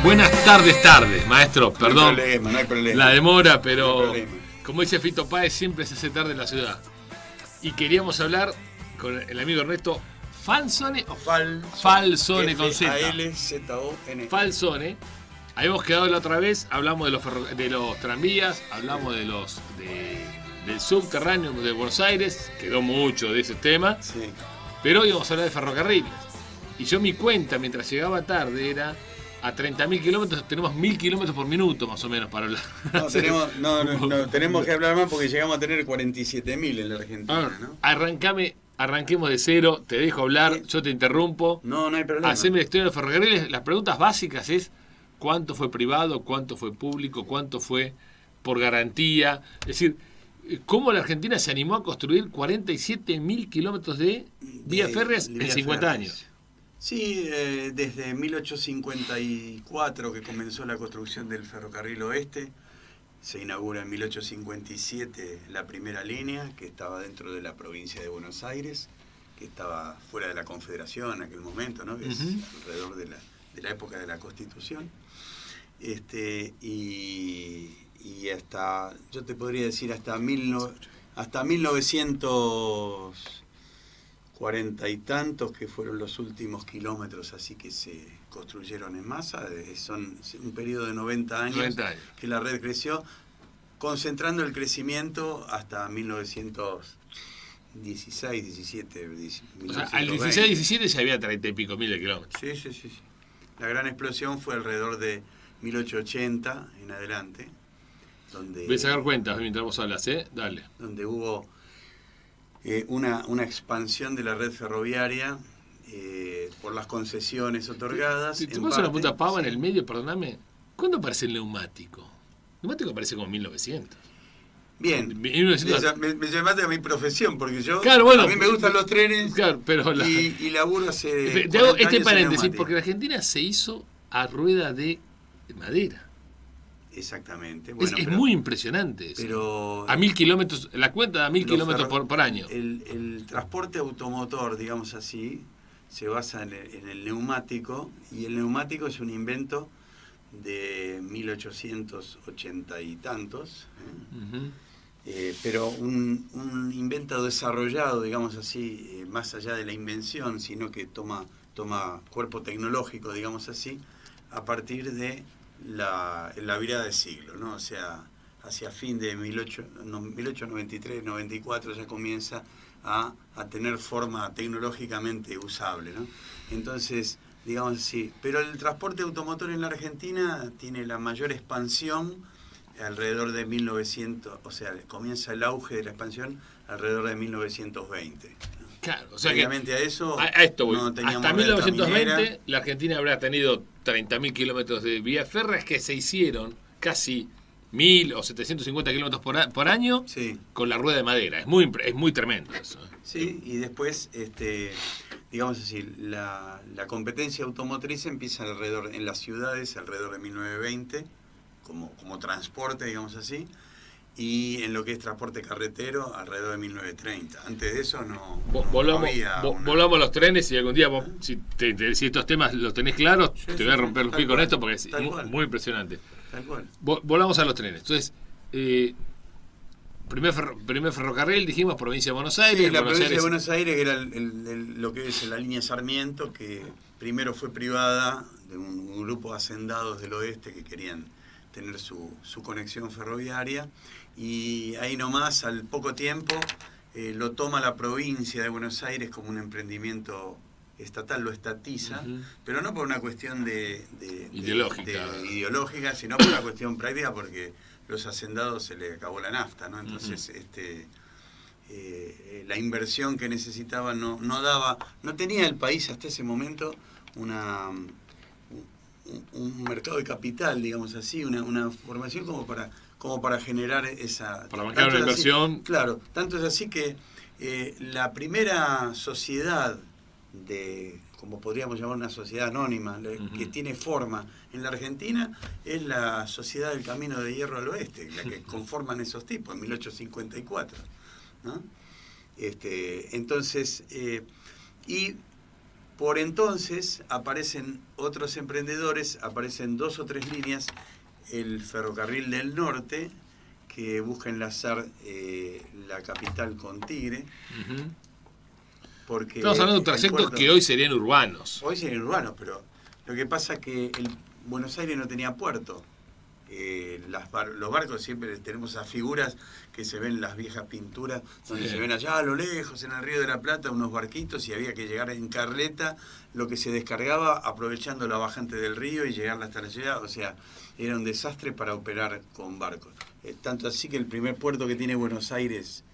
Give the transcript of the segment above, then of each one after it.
Buenas tardes, maestro. Perdón. No hay problema. La demora, pero como dice Fito Páez, siempre se hace tarde en la ciudad. Y queríamos hablar con el amigo Ernesto Falzone o Falzone con Z. F-A-L-Z-O-N. Falzone. Habíamos quedado la otra vez, hablamos de los tranvías, hablamos del subterráneo de Buenos Aires, quedó mucho de ese tema, Sí. pero hoy vamos a hablar de ferrocarriles. Y yo mi cuenta, mientras llegaba tarde, era a 30.000 kilómetros, tenemos 1.000 kilómetros por minuto más o menos para hablar. No, tenemos que hablar más porque llegamos a tener 47.000 en la Argentina, ¿no? Arranquemos de cero, te dejo hablar, Sí. Yo te interrumpo. No hay problema. Haceme la historia de los ferrocarriles. Las preguntas básicas es cuánto fue privado, cuánto fue público, cuánto fue por garantía. Es decir, cómo la Argentina se animó a construir 47.000 kilómetros de vías férreas en 50 años. Sí, desde 1854 que comenzó la construcción del ferrocarril oeste, se inaugura en 1857 la primera línea que estaba dentro de la provincia de Buenos Aires, que estaba fuera de la Confederación en aquel momento, ¿no? Que es alrededor de la época de la Constitución. Y hasta, yo te podría decir, hasta 1940 y tantos, que fueron los últimos kilómetros así que se construyeron en masa. Son un periodo de 90 años que la red creció, concentrando el crecimiento hasta 1916, 17, 1920. O sea, al 16, 17 ya había 30 y pico mil de kilómetros. Sí. La gran explosión fue alrededor de 1880 en adelante. Voy a sacar cuentas mientras vos hablas, Dale. Donde hubo una expansión de la red ferroviaria por las concesiones otorgadas. Si te pones una puta pava en el medio, perdóname, ¿cuándo aparece el neumático? El neumático aparece como en 1900. Bien, 1900. me llamaste a mi profesión, porque yo, claro, bueno, a mí me gustan los trenes, claro, pero y laburo hace te hago 40 años en paréntesis, neumática. porque la Argentina se hizo a rueda de madera. Exactamente. Bueno, Es muy impresionante eso. Pero a 1.000 kilómetros, la cuenta da 1.000 kilómetros por año. El transporte automotor, digamos así, se basa en el neumático, y el neumático es un invento de 1880 y tantos, pero un invento desarrollado, digamos así, más allá de la invención, sino que toma cuerpo tecnológico, digamos así, a partir de la virada de siglo, ¿no? O sea, hacia fin de 1893, 94 ya comienza a tener forma tecnológicamente usable, ¿no? Entonces, digamos así, pero el transporte automotor en la Argentina tiene la mayor expansión alrededor de 1900, o sea, comienza el auge de la expansión alrededor de 1920, ¿no? Claro, o sea obviamente que a esto voy. No teníamos hasta red 1920 caminera. la Argentina habrá tenido 30.000 kilómetros de vías férreas que se hicieron casi 1.000 o 750 kilómetros por año, Sí. con la rueda de madera. Es muy tremendo eso. Sí, y después, digamos así, la competencia automotriz empieza en las ciudades alrededor de 1920, como transporte, digamos así, y en lo que es transporte carretero alrededor de 1930. Antes de eso no había volvamos a los trenes, y algún día vos, si estos temas los tenés claros, Sí, te voy a sí, romper los tal picos con cual, esto porque es tal cual. muy impresionante. Tal cual. Volvamos a los trenes. Entonces, primer ferrocarril, dijimos, provincia de Buenos Aires. Sí, la Buenos provincia de Aires. Buenos Aires, que era lo que es la línea Sarmiento, que primero fue privada de un grupo de hacendados del oeste que querían tener su conexión ferroviaria, y ahí nomás, al poco tiempo, lo toma la provincia de Buenos Aires como un emprendimiento estatal, lo estatiza, pero no por una cuestión ideológica, sino por una cuestión práctica, porque los hacendados se les acabó la nafta, ¿no? Entonces, la inversión que necesitaba no tenía el país hasta ese momento un mercado de capital, digamos así, una formación como para generar esa... Para bancar una inversión. Claro, tanto es así que la primera sociedad como podríamos llamar una sociedad anónima, que tiene forma en la Argentina, es la Sociedad del Camino de Hierro al Oeste, la que conforman esos tipos, en 1854, ¿no? Entonces, y Por entonces aparecen otros emprendedores, aparecen 2 o 3 líneas, el Ferrocarril del Norte, que busca enlazar la capital con Tigre. Porque estamos hablando de trayectos que hoy serían urbanos. Hoy serían urbanos, pero lo que pasa es que Buenos Aires no tenía puerto. Los barcos siempre tenemos esas figuras que se ven en las viejas pinturas, donde se ven allá a lo lejos, en el Río de la Plata, unos barquitos y había que llegar en carleta, lo que se descargaba aprovechando la bajante del río y llegar hasta la ciudad. O sea, era un desastre para operar con barcos. Tanto así que el primer puerto que tiene Buenos Aires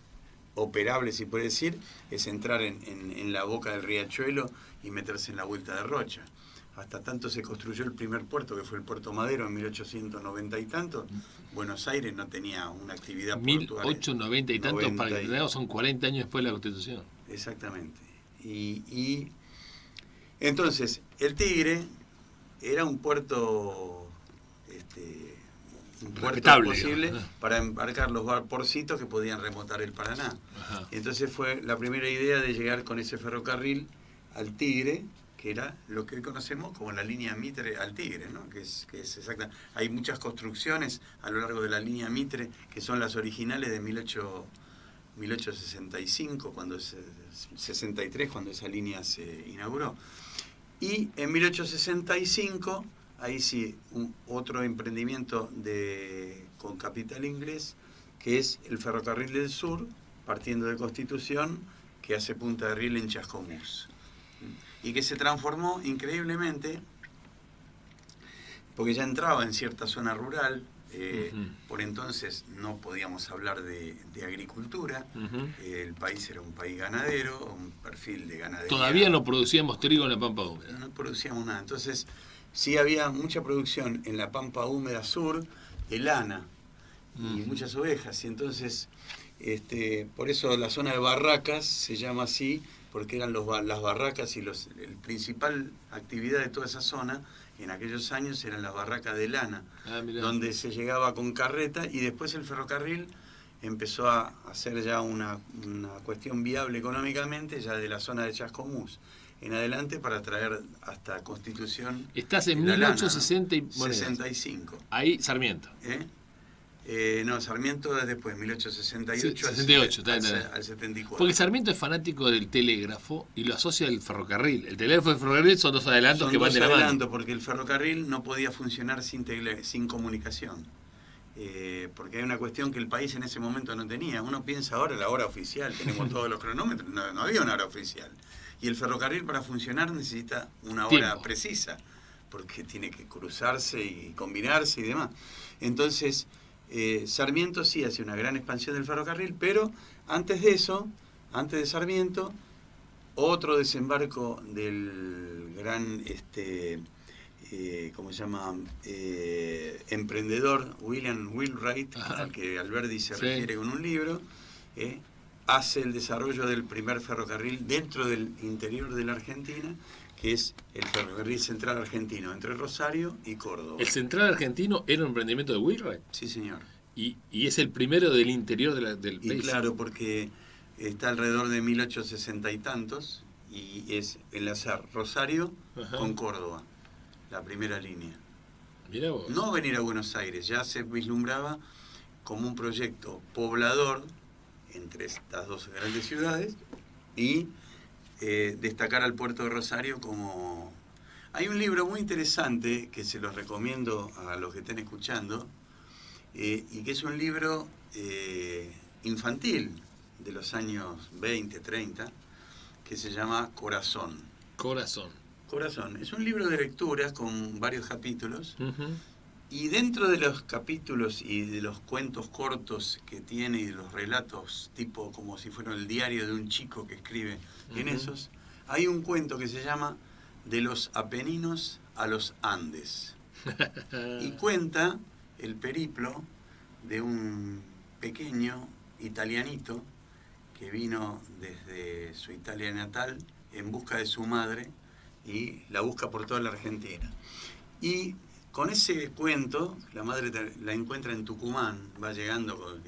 operable, si puede decir, es entrar en la boca del riachuelo y meterse en la vuelta de Rocha. Hasta tanto se construyó el primer puerto, que fue el Puerto Madero, en 1890 y tanto. Buenos Aires no tenía una actividad portuaria. 1890 y tanto, para que entendamos, son 40 años después de la Constitución. Exactamente. Y entonces, el Tigre era un puerto posible para embarcar los vaporcitos que podían remontar el Paraná. Ajá. Entonces fue la primera idea de llegar con ese ferrocarril al Tigre, que era lo que hoy conocemos como la línea Mitre al Tigre, ¿no? que es exacta. Hay muchas construcciones a lo largo de la línea Mitre, que son las originales de 1865, 63, cuando esa línea se inauguró. Y en 1865, ahí sí, otro emprendimiento con capital inglés, que es el Ferrocarril del Sur, partiendo de Constitución, que hace punta de riel en Chascomús. Y que se transformó increíblemente, porque ya entraba en cierta zona rural. Por entonces no podíamos hablar de agricultura. El país era un país ganadero, un perfil de ganadería. Todavía no producíamos trigo en la pampa húmeda. No producíamos nada. Entonces sí había mucha producción en la pampa húmeda sur de lana y muchas ovejas. Y entonces, por eso la zona de Barracas se llama así, porque eran las barracas y el principal actividad de toda esa zona en aquellos años eran las barracas de lana, donde se llegaba con carreta, y después el ferrocarril empezó a hacer ya una cuestión viable económicamente ya de la zona de Chascomús en adelante para traer hasta Constitución. Estás en 1865. Ahí Sarmiento. No, Sarmiento es después, 1868 al 74. Porque Sarmiento es fanático del telégrafo y lo asocia al ferrocarril. El telégrafo y el ferrocarril son dos adelantos que van de la mano. Porque el ferrocarril no podía funcionar sin comunicación. Porque hay una cuestión que el país en ese momento no tenía. Uno piensa ahora la hora oficial, tenemos todos los cronómetros, no había una hora oficial. Y el ferrocarril para funcionar necesita una hora precisa, porque tiene que cruzarse y combinarse y demás. Entonces, Sarmiento sí hace una gran expansión del ferrocarril, pero antes de eso, antes de Sarmiento, otro desembarco del gran ¿cómo se llama? Emprendedor William Wheelwright, al que Alberdi se refiere con un libro, hace el desarrollo del primer ferrocarril dentro del interior de la Argentina, que es el ferrocarril central argentino, entre Rosario y Córdoba. ¿El central argentino era un emprendimiento de Wheelwright? Sí, señor. ¿Y es el primero del interior del país? Y claro, porque está alrededor de 1860 y tantos, y es enlazar Rosario con Córdoba, la primera línea. Mirá vos. No venir a Buenos Aires, ya se vislumbraba como un proyecto poblador entre estas dos grandes ciudades, y destacar al puerto de Rosario como... Hay un libro muy interesante que se los recomiendo a los que estén escuchando, y que es un libro infantil de los años 20, 30, que se llama Corazón. Corazón. Es un libro de lecturas con varios capítulos, y dentro de los capítulos y de los cuentos cortos que tiene y de los relatos, tipo como si fuera el diario de un chico que escribe en esos, hay un cuento que se llama De los Apeninos a los Andes. Y cuenta el periplo de un pequeño italianito que vino desde su Italia natal en busca de su madre y la busca por toda la Argentina. Y con ese cuento, la madre la encuentra en Tucumán, va llegando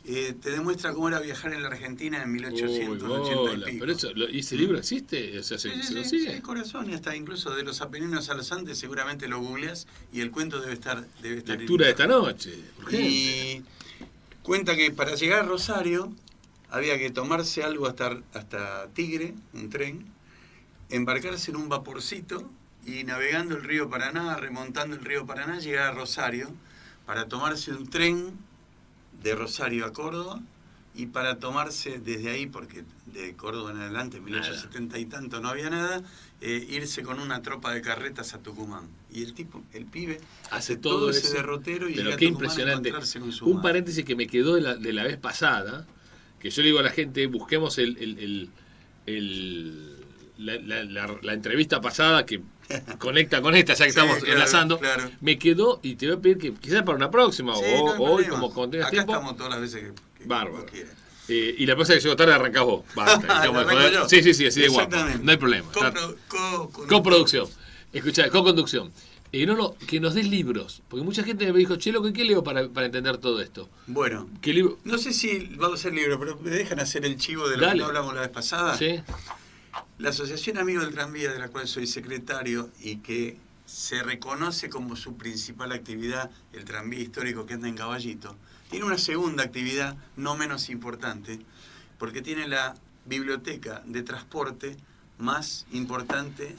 te demuestra cómo era viajar en la Argentina en Uy, 1880 bola. y pico. Pero eso, ¿y ese libro existe? O sea, ¿se Sí, lo sí, sigue? sí, corazón, y hasta incluso de los Apeninos a los Andes seguramente lo googleas y el cuento debe estar Lectura de esta noche, urgente. Y cuenta que para llegar a Rosario había que tomarse algo hasta Tigre, un tren, embarcarse en un vaporcito y navegando el río Paraná, remontando el río Paraná, llegar a Rosario para tomarse un tren de Rosario a Córdoba y para tomarse desde ahí, porque de Córdoba en adelante, en 1870 y tanto no había nada, irse con una tropa de carretas a Tucumán. Y el pibe, hace todo ese derrotero y pero llega qué a Tucumán impresionante. a encontrarse con su Un madre. paréntesis que me quedó de la vez pasada, que yo le digo a la gente, busquemos la entrevista pasada que conecta con esta, ya que Sí, estamos claro, enlazando. claro. Me quedó, y te voy a pedir que quizás para una próxima, Sí, o no hay hoy, problema. como cuando tengas Acá tiempo. estamos todas las veces que Bárbaro. vos quieras. Y la próxima que llego tarde arrancás vos. Basta, ¿Lo joder. arranco yo? Sí, así de guapo. Exactamente. No hay problema. Coproducción. Escuchá, co-conducción. Que nos des libros. Porque mucha gente me dijo, che, loco, ¿qué leo para entender todo esto? Bueno, ¿Qué libro? no sé si vamos a hacer libro, pero me dejan hacer el chivo de lo Dale. que no hablamos la vez pasada. ¿Sí? La Asociación Amigos del Tranvía, de la cual soy secretario y que se reconoce como su principal actividad el tranvía histórico que anda en Caballito, tiene una segunda actividad no menos importante, porque tiene la biblioteca de transporte más importante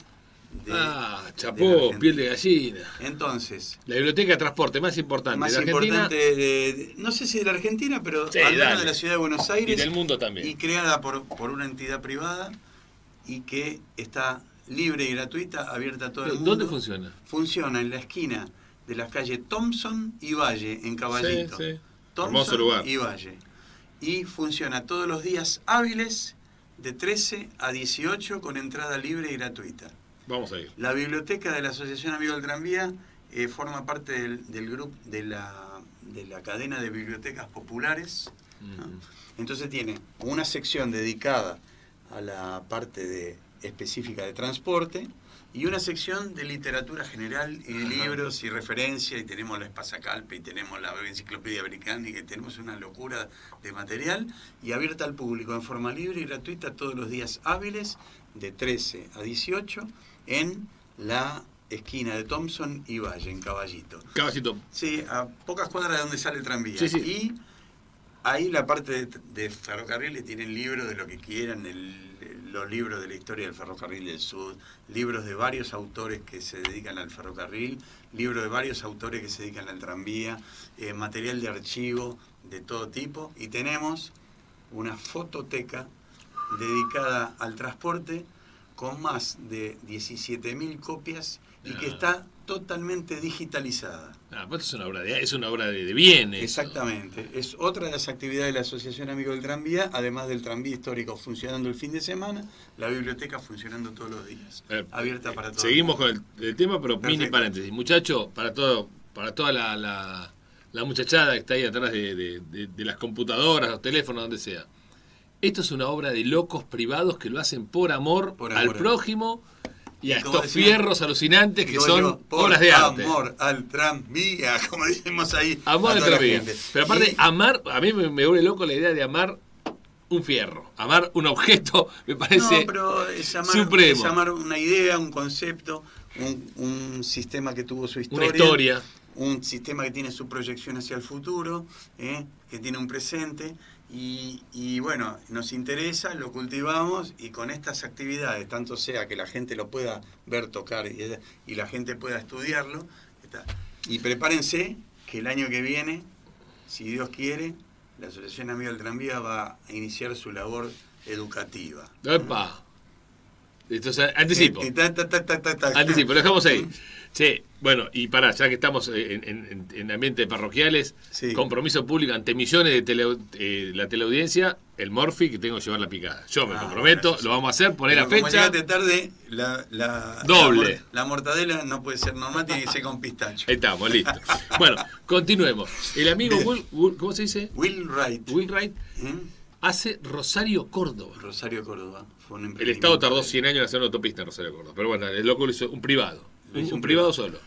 de la chapó, Argentina. piel de gallina. Entonces, La biblioteca de transporte más importante más de la Argentina importante, no sé si de la Argentina, pero Sí, al menos dale. de la ciudad de Buenos y Aires, del mundo también. y creada por una entidad privada y que está libre y gratuita, abierta a todo el mundo. ¿Dónde funciona? Funciona en la esquina de las calles Thompson y Valle, en Caballito. Sí. Thompson Hermoso lugar. y Valle. Y funciona todos los días hábiles de 13 a 18 con entrada libre y gratuita. Vamos a ir. La biblioteca de la Asociación Amigos del Tranvía forma parte del grupo de la cadena de bibliotecas populares, ¿no? Entonces tiene una sección dedicada a la parte específica de transporte y una sección de literatura general y de libros y referencia, y tenemos la Espasacalpe y tenemos la Enciclopedia Británica y tenemos una locura de material, y abierta al público en forma libre y gratuita todos los días hábiles de 13 a 18 en la esquina de Thompson y Valle, en Caballito. Caballito. Sí, a pocas cuadras de donde sale el tranvía. Sí. Y ahí la parte de ferrocarriles tienen libros de lo que quieran, los libros de la historia del ferrocarril del sur, libros de varios autores que se dedican al ferrocarril, libros de varios autores que se dedican al tranvía, material de archivo de todo tipo, y tenemos una fototeca dedicada al transporte con más de 17.000 copias y que está totalmente digitalizada. Pues es una obra de bien. Eso. Exactamente. Es otra de las actividades de la Asociación Amigos del Tranvía, además del tranvía histórico funcionando el fin de semana, la biblioteca funcionando todos los días, abierta para todos. Seguimos con el tema, pero Perfecto. mini paréntesis. Muchacho, para toda la muchachada que está ahí atrás de las computadoras, los teléfonos, donde sea. Esto es una obra de locos privados que lo hacen por amor al prójimo y a estos fierros alucinantes que son obras de arte. Amor al tranvía, como decimos ahí. Amor al tranvía. Pero aparte, amar, a mí me vuelve loco la idea de amar un fierro. Amar un objeto me parece pero es amar, supremo. Es amar una idea, un concepto, un sistema que tuvo su historia. Una historia. Un sistema que tiene su proyección hacia el futuro, que tiene un presente. Y bueno, nos interesa, lo cultivamos, y con estas actividades, tanto sea que la gente lo pueda ver, tocar y la gente pueda estudiarlo, y prepárense que el año que viene, si Dios quiere, la Asociación Amigos del Tranvía va a iniciar su labor educativa. ¡Epa! Entonces, anticipo. Anticipo, lo dejamos ahí. Sí, bueno, y ya que estamos en ambientes parroquiales, sí. Compromiso público ante millones de la teleaudiencia, el Morphy, que tengo que llevar la picada. Yo me comprometo, bueno, lo vamos a hacer, poner la como fecha. llegaste tarde, doble. La mortadela no puede ser normal, tiene que ser con pistacho. Ahí estamos, listo. Bueno, continuemos. El amigo ¿cómo se dice? Will Wright. Will Wright hace Rosario, Córdoba. Rosario, Córdoba. Fue un El Estado tardó 100 años en hacer una autopista en Rosario, Córdoba. Pero bueno, el loco lo hizo un privado. Un privado solo.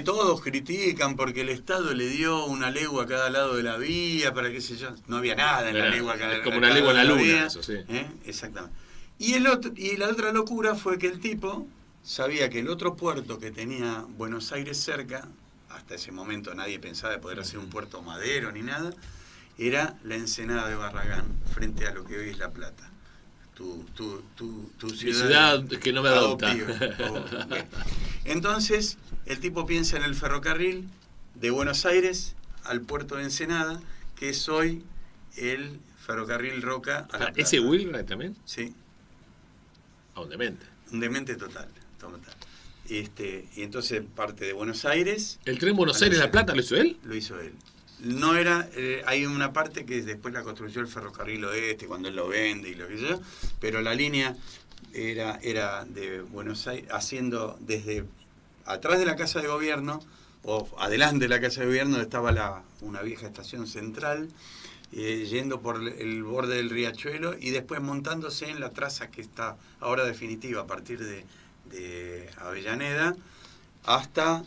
Todos critican porque el Estado le dio una legua a cada lado de la vía, para qué sé yo. No había nada en la legua a cada lado. Es como una legua en la luna, eso sí. Exactamente. Y la otra locura fue que el tipo sabía que el otro puerto que tenía Buenos Aires cerca, hasta ese momento nadie pensaba de poder hacer un puerto madero ni nada, era la Ensenada de Barragán, frente a lo que hoy es La Plata. Tu ciudad que no me adopta. Entonces, el tipo piensa en el ferrocarril de Buenos Aires al puerto de Ensenada, que es hoy el ferrocarril Roca a La Plata. ¿Ese Wilray también? Sí. Un demente. Un demente total. Y entonces parte de Buenos Aires. ¿El tren Buenos Aires-La Plata lo hizo él? Lo hizo él. No era, hay una parte que después la construyó el Ferrocarril Oeste, cuando él lo vende y lo que sea, pero la línea era de Buenos Aires, haciendo desde atrás de la Casa de Gobierno, o adelante de la Casa de Gobierno, estaba una vieja estación central, yendo por el borde del riachuelo y después montándose en la traza que está ahora definitiva, a partir de Avellaneda, hasta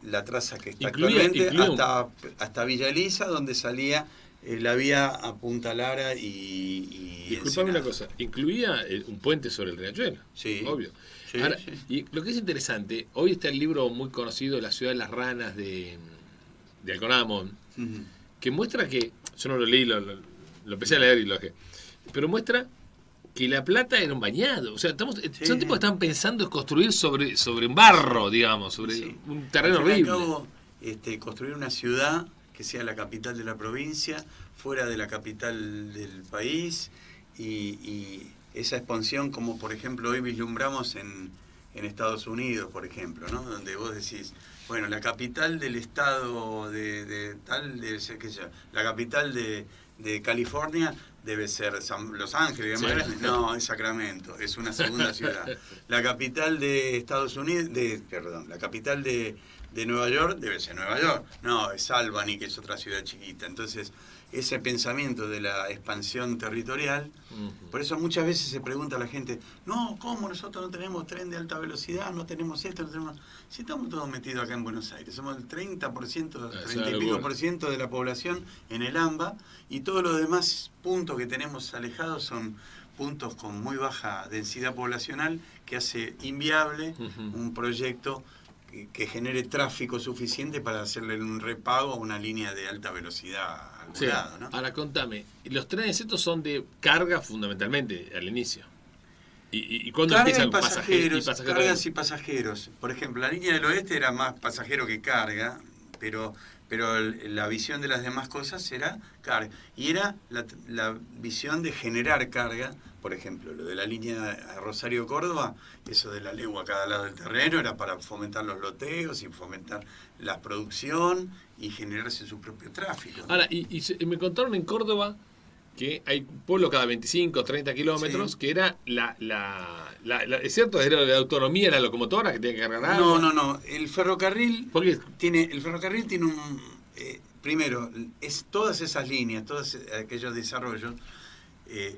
la traza que está actualmente, hasta Villa Elisa, donde salía la vía a Punta Lara y disculpame una cosa, incluía un puente sobre el riachuelo, sí, obvio. Sí, ahora, sí. Y lo que es interesante, hoy está el libro muy conocido, La ciudad de las ranas, de Alconamón, que muestra que, yo no lo leí, lo empecé a leer y lo dejé, pero muestra que La Plata era un bañado. O sea, son tipos que están pensando en construir sobre un barro, digamos, sobre un terreno horrible. Cabo, construir una ciudad que sea la capital de la provincia, fuera de la capital del país, y esa expansión, como por ejemplo hoy vislumbramos en Estados Unidos, por ejemplo, ¿no? Donde vos decís, bueno, la capital del estado de tal, debe ser, qué sé yo, la capital de California debe ser Los Ángeles, sí. No, es Sacramento, es una segunda ciudad. La capital de Estados Unidos, la capital de Nueva York debe ser Nueva York. No, es Albany, que es otra ciudad chiquita. Entonces, ese pensamiento de la expansión territorial, por eso muchas veces se pregunta a la gente, no, ¿cómo nosotros no tenemos tren de alta velocidad, no tenemos esto, no tenemos... Si estamos todos metidos acá en Buenos Aires, somos el 30%, 30 y pico por ciento de la población en el AMBA, y todos los demás puntos que tenemos alejados son puntos con muy baja densidad poblacional, que hace inviable un proyecto que genere tráfico suficiente para hacerle un repago a una línea de alta velocidad a algún lado, ¿no? Ahora contame, los trenes estos son de carga fundamentalmente al inicio. ¿Y cuándo empiezan pasajeros? Cargas y pasajeros. Por ejemplo, la línea del oeste era más pasajero que carga, pero la visión de las demás cosas era carga. Y era la visión de generar carga. Por ejemplo, lo de la línea Rosario-Córdoba, eso de la legua a cada lado del terreno, era para fomentar los loteos y fomentar la producción y generarse su propio tráfico, ¿no? Ahora, y me contaron en Córdoba que hay un pueblo cada 25, 30 kilómetros, que era ¿es cierto? Era la autonomía de la locomotora que tiene que cargar agua. No. El ferrocarril tiene un... primero, todas esas líneas, todos aquellos desarrollos,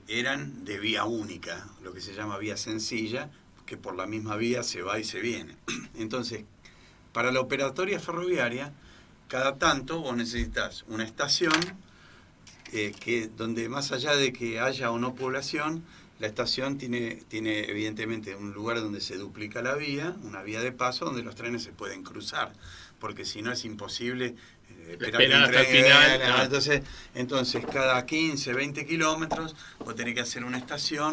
eran de vía única, lo que se llama vía sencilla, que por la misma vía se va y se viene. Entonces, para la operatoria ferroviaria, cada tanto vos necesitas una estación donde, más allá de que haya o no población, la estación tiene evidentemente un lugar donde se duplica la vía, una vía de paso donde los trenes se pueden cruzar, porque si no es imposible esperar hasta el final. Entonces, cada 15, 20 kilómetros vos tenés que hacer una estación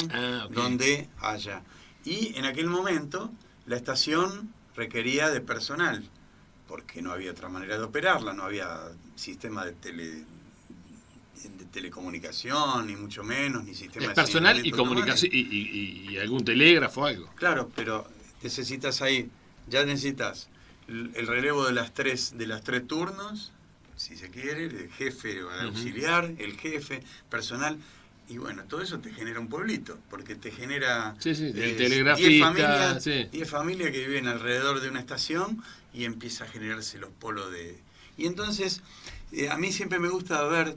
donde haya. Y en aquel momento la estación requería de personal, porque no había otra manera de operarla, no había sistema de telecomunicación, ni mucho menos, ni sistema de personal y comunicación y algún telégrafo o algo. Claro, pero necesitas el relevo de las tres turnos, si se quiere, el jefe o el auxiliar, el jefe, personal, y bueno, todo eso te genera un pueblito, porque te genera el telegrafista, 10 familias que viven alrededor de una estación, y empieza a generarse los polos de... Y entonces, a mí siempre me gusta ver,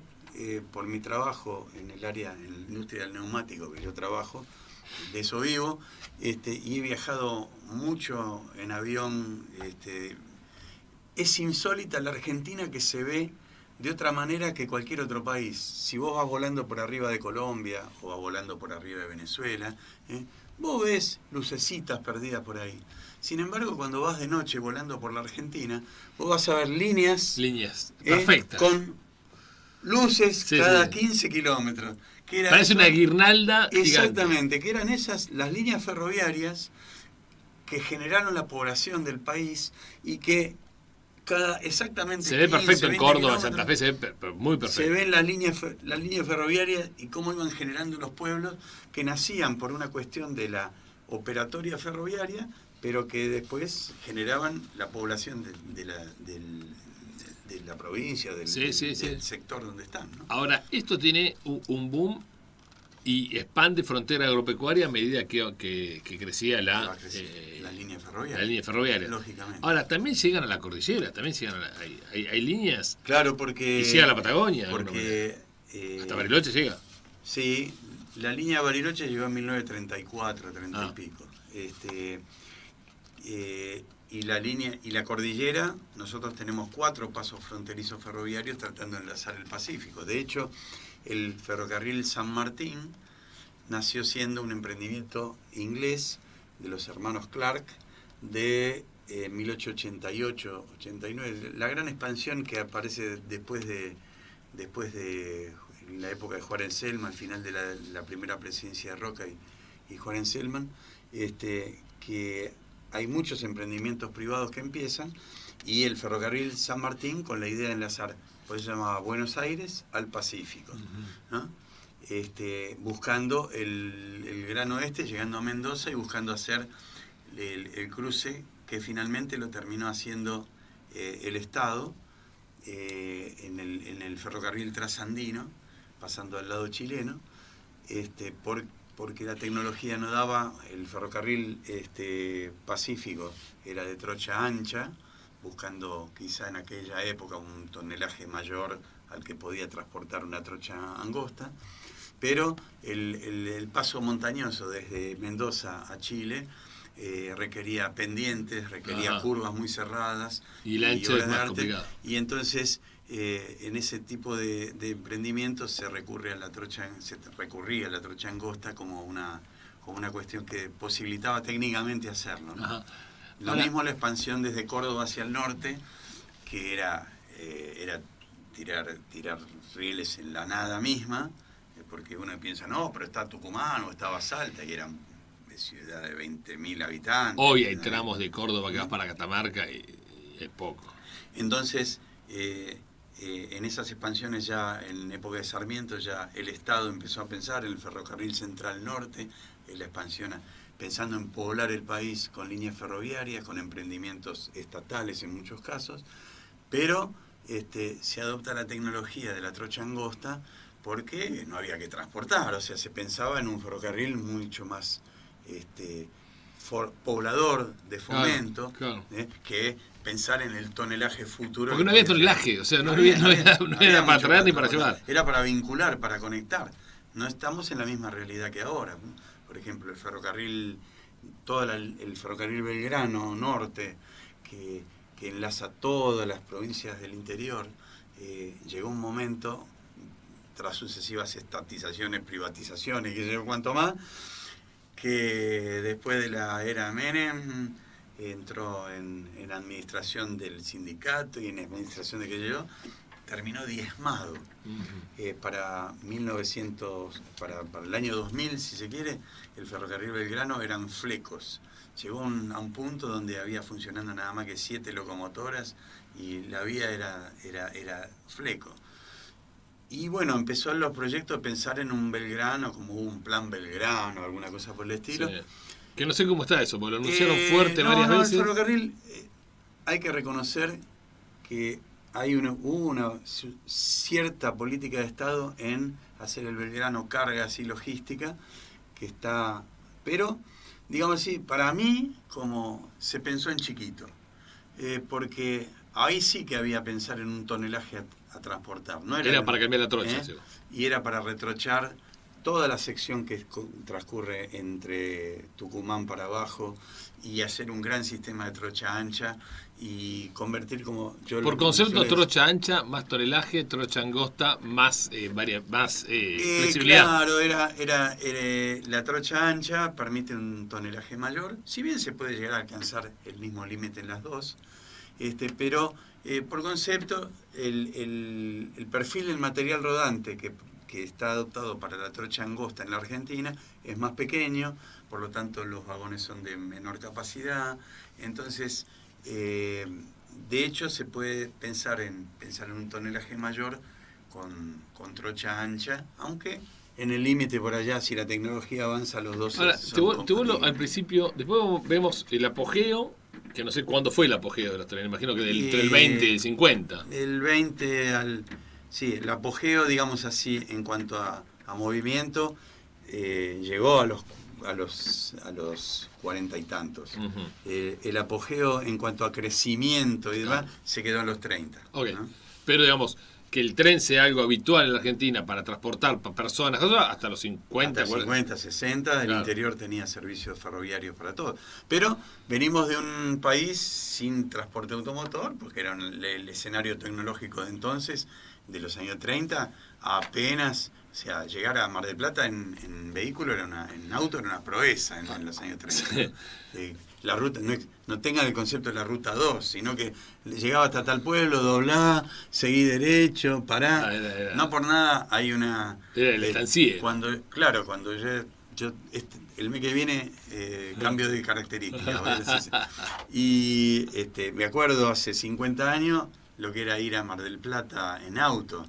por mi trabajo en el área, en la industria del neumático que yo trabajo, de eso vivo, y he viajado mucho en avión es insólita la Argentina, que se ve de otra manera que cualquier otro país. Si vos vas volando por arriba de Colombia o vas volando por arriba de Venezuela, vos ves lucecitas perdidas por ahí. Sin embargo, cuando vas de noche volando por la Argentina, vos vas a ver líneas perfectas, con luces cada 15 kilómetros. Parece una guirnalda exactamente, gigante. Que eran esas las líneas ferroviarias que generaron la población del país y que exactamente se ve 15, perfecto en Córdoba, en Santa Fe, se ve muy perfecto. Se ven las líneas ferroviarias y cómo iban generando los pueblos que nacían por una cuestión de la operatoria ferroviaria, pero que después generaban la población de la provincia, del sector donde están, ¿no? Ahora, esto tiene un boom y expande frontera agropecuaria a medida que crecía la línea ferroviaria. La línea ferroviaria. Lógicamente. Ahora, también llegan a la cordillera, también llegan hay líneas. Claro, porque... Y llega a la Patagonia. Porque... hasta Bariloche llega. Sí, la línea de Bariloche llegó en 1934, 30 y pico. Y la línea y la cordillera, nosotros tenemos 4 pasos fronterizos ferroviarios tratando de enlazar el Pacífico. De hecho, el ferrocarril San Martín nació siendo un emprendimiento inglés de los hermanos Clark de 1888-89. La gran expansión que aparece después de la época de Juárez Selman, al final de la primera presidencia de Roca y Juárez Selman, que hay muchos emprendimientos privados que empiezan, y el ferrocarril San Martín con la idea de enlazar, por eso se llamaba Buenos Aires al Pacífico, ¿no? Buscando el Gran Oeste, llegando a Mendoza y buscando hacer el cruce que finalmente lo terminó haciendo el Estado en el ferrocarril trasandino, pasando al lado chileno, porque la tecnología no daba. El ferrocarril Pacífico era de trocha ancha, buscando quizá en aquella época un tonelaje mayor al que podía transportar una trocha angosta, pero el paso montañoso desde Mendoza a Chile requería pendientes, requería curvas muy cerradas y la ancha es más complicada. Y entonces en ese tipo de emprendimientos se recurría a la trocha angosta como una cuestión que posibilitaba técnicamente hacerlo, ¿no? Lo mismo la expansión desde Córdoba hacia el norte, que era tirar rieles en la nada misma, porque uno piensa, no, pero está Tucumán o estaba Salta, y eran ciudad de 20.000 habitantes. Hoy hay tramos de Córdoba que vas para Catamarca y es poco. Entonces, en esas expansiones ya en época de Sarmiento, ya el Estado empezó a pensar en el ferrocarril Central Norte, en la expansión, pensando en poblar el país con líneas ferroviarias, con emprendimientos estatales en muchos casos, pero se adopta la tecnología de la trocha angosta porque no había que transportar, o sea, se pensaba en un ferrocarril mucho más poblador de fomento, claro. Que pensar en el tonelaje futuro. Porque no había tonelaje, o sea, no había para traer ni para llevar. Era para vincular, para conectar. No estamos en la misma realidad que ahora. Por ejemplo, el ferrocarril, el ferrocarril Belgrano Norte, que enlaza todas las provincias del interior, llegó un momento, tras sucesivas estatizaciones, privatizaciones, que sé yo cuánto más, que después de la era Menem entró en administración del sindicato y en administración de aquello, terminó diezmado. Para el año 2000, si se quiere, el ferrocarril Belgrano eran flecos. Llegó a un punto donde había funcionando nada más que 7 locomotoras y la vía era fleco. Y bueno, empezó en los proyectos a pensar en un Belgrano, como un plan Belgrano, alguna cosa por el estilo. Sí. Que no sé cómo está eso, porque lo anunciaron fuerte varias veces. El ferrocarril, hay que reconocer que hubo una cierta política de Estado en hacer el Belgrano cargas y logística, que está... Pero, digamos así, para mí, como se pensó en chiquito, porque ahí sí que había pensar en un tonelaje a transportar. No era para cambiar la trocha. Sí. Y era para retrochar toda la sección que transcurre entre Tucumán para abajo y hacer un gran sistema de trocha ancha y convertir como yo por concepto trocha ancha, más tonelaje, trocha angosta, más flexibilidad. Claro, era la trocha ancha permite un tonelaje mayor, si bien se puede llegar a alcanzar el mismo límite en las dos, pero por concepto el perfil del material rodante que está adoptado para la trocha angosta en la Argentina es más pequeño, por lo tanto los vagones son de menor capacidad, entonces de hecho se puede pensar en un tonelaje mayor con trocha ancha, aunque en el límite por allá, si la tecnología avanza, los dos ahora, te vuelvo al principio, después vemos el apogeo, que no sé cuándo fue el apogeo de los trenes, imagino que entre el 20 y el 50. El 20 sí, el apogeo, digamos así, en cuanto a movimiento, llegó a los 40 y tantos. El apogeo en cuanto a crecimiento y demás se quedó en los 30. Okay. ¿No? Pero digamos, que el tren sea algo habitual en la Argentina para transportar personas, hasta los 50. Hasta 50, 60, claro. El interior tenía servicios ferroviarios para todo. Pero venimos de un país sin transporte automotor, porque era el escenario tecnológico de entonces, de los años 30, apenas, o sea, llegar a Mar del Plata en vehículo, en auto, era una proeza en los años 30. La ruta, no tengan el concepto de la ruta 2, sino que llegaba hasta tal pueblo, doblá, seguí derecho, pará. No por nada hay una... Era el estanciero. Cuando yo el mes que viene cambio de características. Y me acuerdo hace 50 años lo que era ir a Mar del Plata en auto.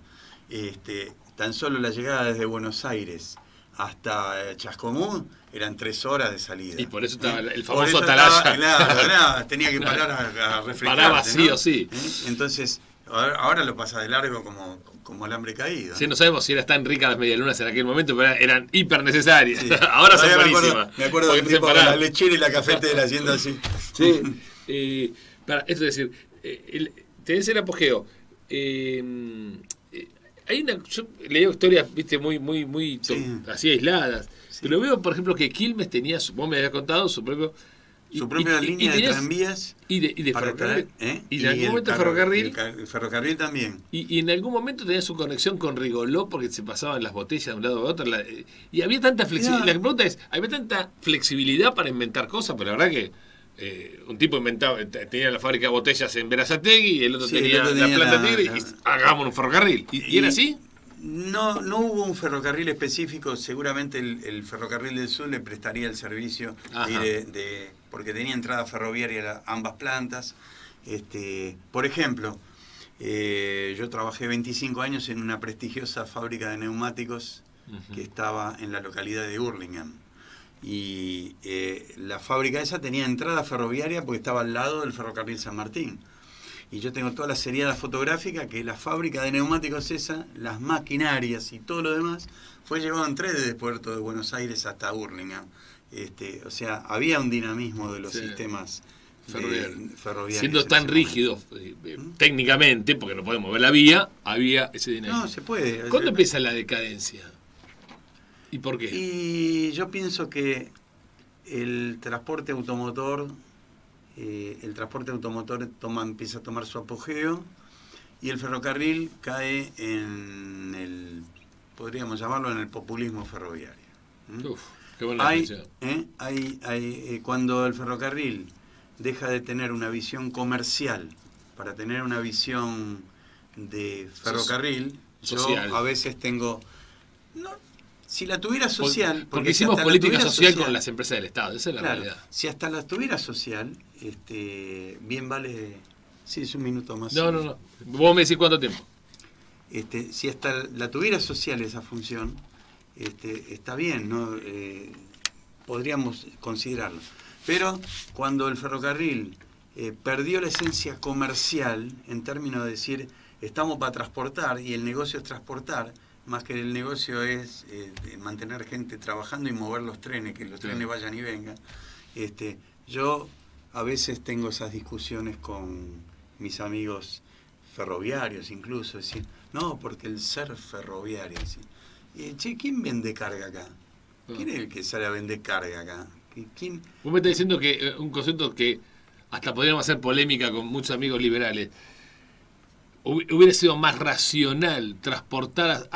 Tan solo la llegada desde Buenos Aires hasta Chascomús eran 3 horas de salida. Y por eso estaba el famoso atalaya. Claro, tenía que parar a refrescar. Paraba sí, ¿no? O sí. Entonces, ahora lo pasa de largo como alambre caído. Sí, no sabemos si eran tan ricas las medialunas en aquel momento, pero eran hiper necesarias. Sí. Ahora son buenísimas. Me acuerdo del tipo con la lechera y la cafetera haciendo así. Sí. Esto es decir, tenés el apogeo. Yo leo historias, viste, muy así aisladas. Sí. Pero veo, por ejemplo, que Quilmes tenía, vos me habías contado, su propia línea de tranvías y de ferrocarril. Y en algún momento el ferrocarril también. Y en algún momento tenía su conexión con Rigoló porque se pasaban las botellas de un lado a otro. Y había tanta flexibilidad. La pregunta es, había tanta flexibilidad para inventar cosas, pero la verdad que un tipo tenía la fábrica de botellas en Berazategui y el otro tenía la Planta Tigre y hagamos un ferrocarril. ¿Y era así? No hubo un ferrocarril específico, seguramente el ferrocarril del sur le prestaría el servicio porque tenía entrada ferroviaria a ambas plantas. Por ejemplo, yo trabajé 25 años en una prestigiosa fábrica de neumáticos que estaba en la localidad de Hurlingham. Y la fábrica esa tenía entrada ferroviaria porque estaba al lado del ferrocarril San Martín. Y yo tengo toda la seriada fotográfica que la fábrica de neumáticos esa, las maquinarias y todo lo demás, fue llevado en tren desde el puerto de Buenos Aires hasta Hurlingham. O sea, había un dinamismo de los sistemas ferroviarios. Siendo tan rígidos técnicamente, porque no podemos ver la vía, había ese dinamismo. No, se puede. ¿Cuándo empieza la decadencia? ¿Y por qué? Y yo pienso que el transporte automotor empieza a tomar su apogeo y el ferrocarril cae podríamos llamarlo, en el populismo ferroviario. Uf, qué buena definición. Cuando el ferrocarril deja de tener una visión comercial para tener una visión de ferrocarril, social. Yo a veces tengo... Si la tuviera social... Porque hicimos política social con las empresas del Estado, esa es la realidad. Si hasta la tuviera social, bien vale... Sí, es un minuto más. No. Vos me decís cuánto tiempo. Si hasta la tuviera social esa función, está bien, ¿no? Podríamos considerarlo. Pero cuando el ferrocarril perdió la esencia comercial, en términos de decir, estamos para transportar y el negocio es transportar, más que el negocio es mantener gente trabajando y mover los trenes, que los trenes vayan y vengan. Yo a veces tengo esas discusiones con mis amigos ferroviarios incluso, decir, no, porque el ser ferroviario, Che, ¿quién vende carga acá? ¿Quién es el que sale a vender carga acá? ¿Quién? Vos me estás diciendo que un concepto que hasta podríamos hacer polémica con muchos amigos liberales. Hubiera sido más racional transportar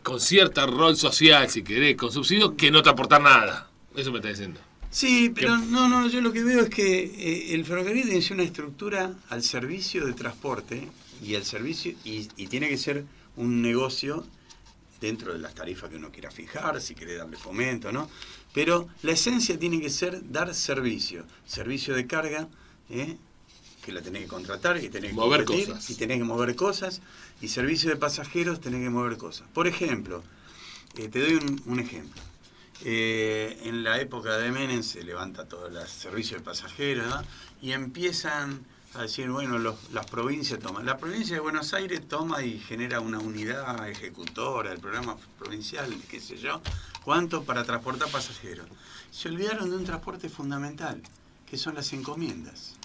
con cierto rol social, si querés, con subsidio, que no transportar nada. Eso me está diciendo. Sí, pero no, yo lo que veo es que el ferrocarril tiene una estructura al servicio de transporte y al servicio y tiene que ser un negocio dentro de las tarifas que uno quiera fijar, si quiere darle fomento, ¿no? Pero la esencia tiene que ser dar servicio de carga, que la tenés que contratar, que tenés que mover competir, cosas. y tenés que mover cosas, y servicio de pasajeros tenés que mover cosas. Por ejemplo, te doy un ejemplo. En la época de Menem se levanta todo el servicio de pasajeros, ¿no? Y empiezan a decir, bueno, las provincias toman. La provincia de Buenos Aires toma y genera una unidad ejecutora, el programa provincial, qué sé yo, ¿cuánto para transportar pasajeros? Se olvidaron de un transporte fundamental, que son las encomiendas.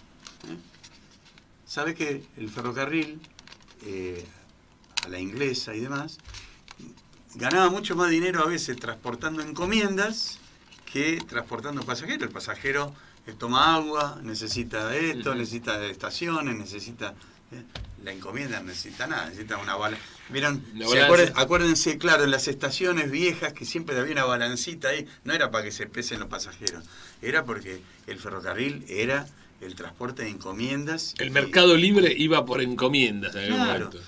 ¿Sabe que el ferrocarril, a la inglesa y demás, ganaba mucho más dinero a veces transportando encomiendas que transportando pasajeros? El pasajero toma agua, necesita esto, necesita estaciones, necesita... La encomienda no necesita nada, necesita una balanza. ¿Vieron? Acuérdense, claro, en las estaciones viejas que siempre había una balancita ahí, no era para que se pesen los pasajeros, era porque el ferrocarril era el transporte de encomiendas. El mercado libre iba por encomiendas en algún momento.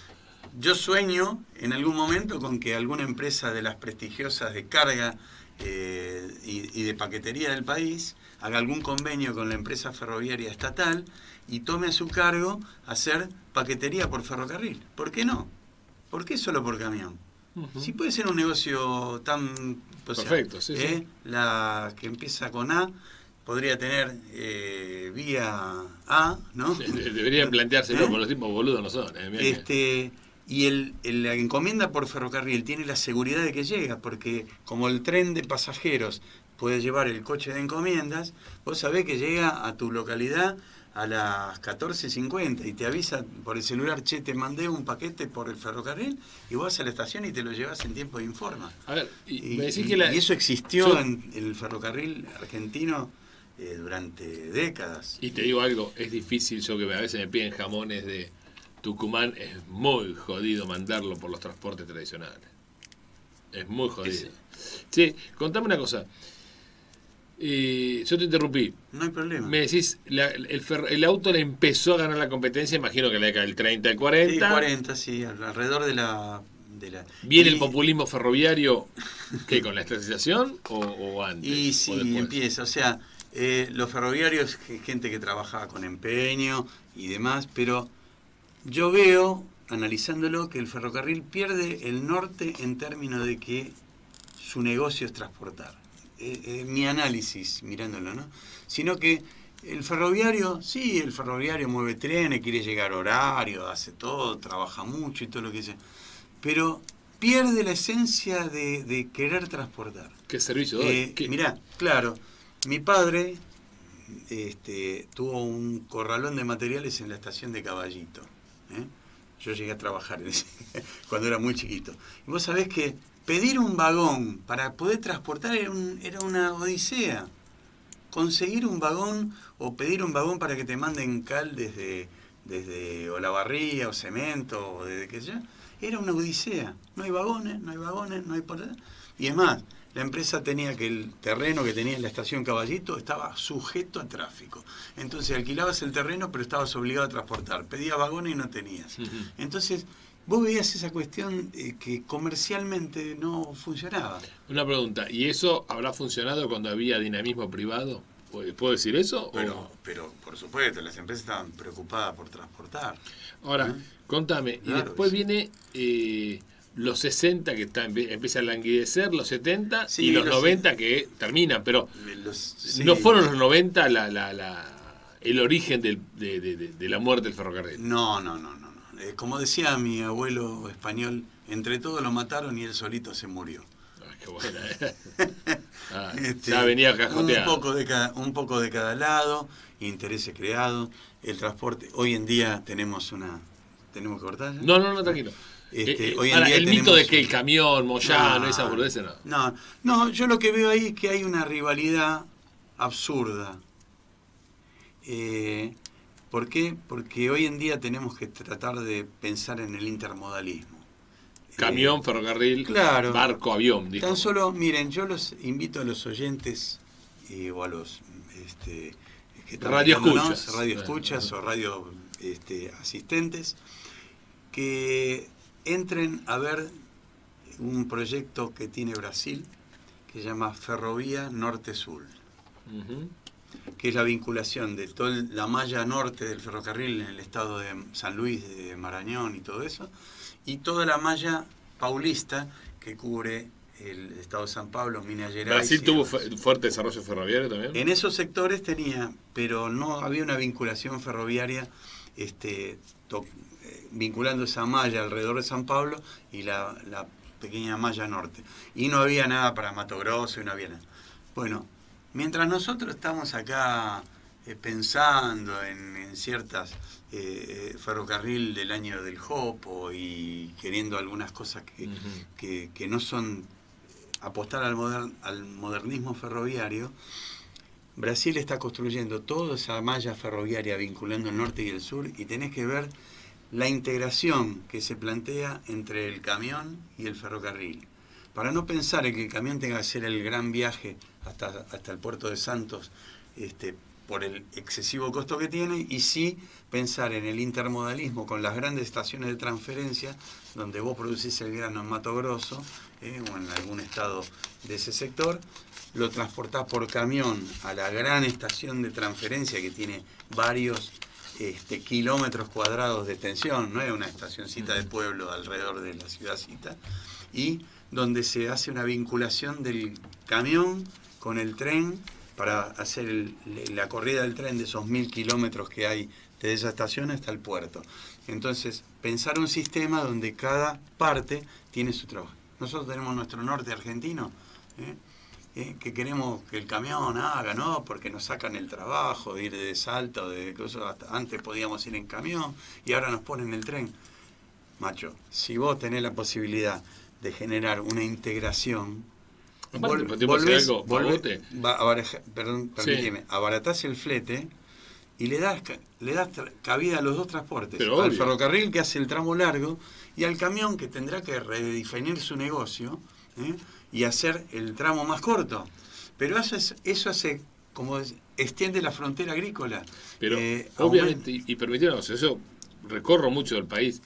Yo sueño en algún momento con que alguna empresa de las prestigiosas de carga y de paquetería del país haga algún convenio con la empresa ferroviaria estatal y tome a su cargo hacer paquetería por ferrocarril. ¿Por qué no? ¿Por qué solo por camión? Si puede ser un negocio tan... Perfecto, sí. La que empieza con A podría tener vía A, ¿no? Deberían planteárselo, porque los tipos boludos no son. Y la encomienda por ferrocarril tiene la seguridad de que llega, porque como el tren de pasajeros puede llevar el coche de encomiendas, vos sabés que llega a tu localidad a las 14:50 y te avisa por el celular, che, te mandé un paquete por el ferrocarril, y vos vas a la estación y te lo llevas en tiempo de informa. A ver, y que eso existió en el ferrocarril argentino durante décadas. Y te digo algo, es difícil, yo que a veces me piden jamones de Tucumán, es muy jodido mandarlo por los transportes tradicionales. Es muy jodido. Sí, contame una cosa. Yo te interrumpí. No hay problema. Me decís, el auto le empezó a ganar la competencia, imagino que en la década del 30, el 40. Sí, 40, sí, alrededor de la... ¿Viene el populismo ferroviario qué, con la estatización o antes? Y sí, empieza, o sea, los ferroviarios, gente que trabajaba con empeño y demás, pero yo veo, analizándolo, que el ferrocarril pierde el norte en términos de que su negocio es transportar. Mi análisis, mirándolo, ¿no? Sino que el ferroviario, sí, el ferroviario mueve trenes, quiere llegar a horario, hace todo, trabaja mucho y todo lo que sea, pero pierde la esencia de querer transportar. ¿Qué servicio doy? Mirá, claro, mi padre tuvo un corralón de materiales en la estación de Caballito. Yo llegué a trabajar cuando era muy chiquito. Y vos sabés que pedir un vagón para poder transportar era una odisea. Conseguir un vagón o pedir un vagón para que te manden cal desde Olavarría o cemento o desde que sea, era una odisea. No hay vagones, no hay por... Y es más, la empresa tenía que el terreno que tenía en la estación Caballito estaba sujeto a tráfico. Entonces alquilabas el terreno, pero estabas obligado a transportar. Pedías vagones y no tenías. Entonces, vos veías esa cuestión que comercialmente no funcionaba. Una pregunta, ¿y eso habrá funcionado cuando había dinamismo privado? ¿Puedo decir eso? Pero por supuesto, las empresas estaban preocupadas por transportar. Ahora, contame, claro, y después viene los 60 que empieza a languidecer, los 70 sí, y los 90 que terminan, pero no fueron los 90 el origen de la muerte del ferrocarril. No. Como decía mi abuelo español, entre todos lo mataron y él solito se murió. Qué buena, ya venía cajoteado. Un poco de cada lado, intereses creados, el transporte. Hoy en día tenemos que cortar. No, tranquilo. Hoy en ahora, día el mito tenemos de que el camión, Moyano, No, esa boludez, no. no, yo lo que veo ahí es que hay una rivalidad absurda. ¿Por qué? Porque hoy en día tenemos que tratar de pensar en el intermodalismo. Camión, ferrocarril, Claro, barco, avión. Dijo. tan solo, miren, yo los invito a los oyentes o a los que están Radio mirándonos, escuchas. radio escuchas o radio asistentes, que entren a ver un proyecto que tiene Brasil que se llama Ferrovía Norte-Sur, que es la vinculación de toda la malla norte del ferrocarril en el estado de San Luis, de Marañón y todo eso, y toda la malla paulista que cubre el estado de San Pablo, Minas Gerais. ¿Brasil tuvo fuerte desarrollo ferroviario también? En esos sectores tenía, pero no había una vinculación ferroviaria vinculando esa malla alrededor de San Pablo y la pequeña malla norte. Y no había nada para Mato Grosso y no había nada. Bueno, mientras nosotros estamos acá pensando en ciertas ferrocarril del año del Jopo y queriendo algunas cosas que no son apostar al modernismo ferroviario, Brasil está construyendo toda esa malla ferroviaria vinculando el norte y el sur, y tenés que ver la integración que se plantea entre el camión y el ferrocarril. Para no pensar en que el camión tenga que hacer el gran viaje hasta el puerto de Santos por el excesivo costo que tiene, y sí pensar en el intermodalismo con las grandes estaciones de transferencia, donde vos producís el grano en Mato Grosso o en algún estado de ese sector, lo transportás por camión a la gran estación de transferencia que tiene varios kilómetros cuadrados de extensión, no es una estacioncita de pueblo alrededor de la ciudadcita, y donde se hace una vinculación del camión con el tren para hacer la corrida del tren de esos 1000 kilómetros que hay desde esa estación hasta el puerto. Entonces, pensar un sistema donde cada parte tiene su trabajo. Nosotros tenemos nuestro norte argentino, que queremos que el camión haga, ¿no? Porque nos sacan el trabajo de ir de Salta o de cosas. Antes podíamos ir en camión y ahora nos ponen el tren. Macho, si vos tenés la posibilidad de generar una integración, abaratás el flete y le das cabida a los dos transportes, pero al obvio. Ferrocarril, que hace el tramo largo, y al camión, que tendrá que redefinir su negocio y hacer el tramo más corto. Pero eso hace como extiende la frontera agrícola. Pero obviamente, y permitieron, eso recorro mucho del país.